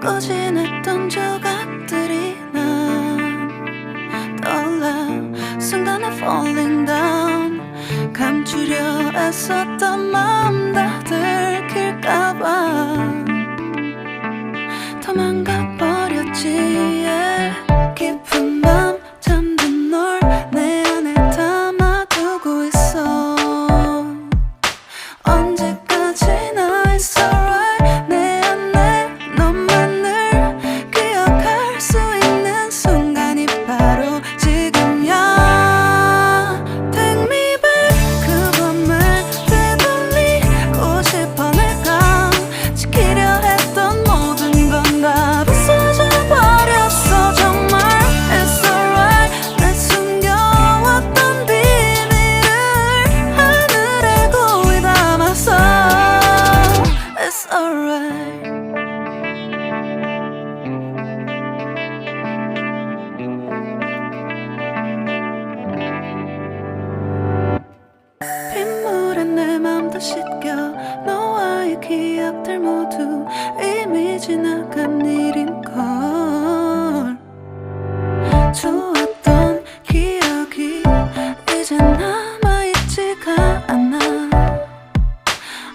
꾸준했던 조각들이 난 떠올라 순간에 falling down. 감추려 애썼던 마음 다 들킬까봐 도망가 버렸지. yeah. 깊은 밤 잠든 널 내 안에 담아두고 있어. 언제까지나 it's alright. 내 안에 너만을 기억할 수 있는 순간이 바로 지금이야. Take me back. 그 밤을 되돌리고 싶어. 내가 지키려 했던 모든 건 다 부서져 버렸어. 정말 it's alright. 내 숨겨왔던 비밀을 하늘에 고이 담았어. It's alright. 빗물에 내 맘도 씻겨. 너와의 기억들 모두 이미 지나간 일인걸. 좋았던 기억이 이제 남아있지가 않아.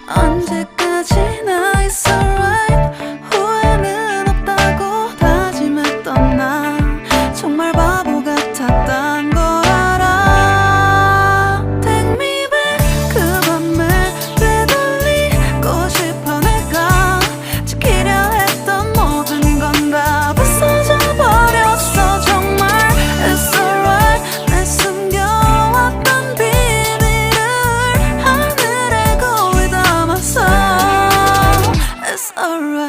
언제까지나 it's alright. 후회는 없다고 다짐했던 나 정말 바보 같았단 걸 알아. Take me back. 그 밤을 되돌리고 싶어. 내가 지키려 했던 모든 건 다 부서져 버렸어. 정말 it's alright. 내 숨겨왔던 비밀을 하늘에 고이 담았어. It's alright.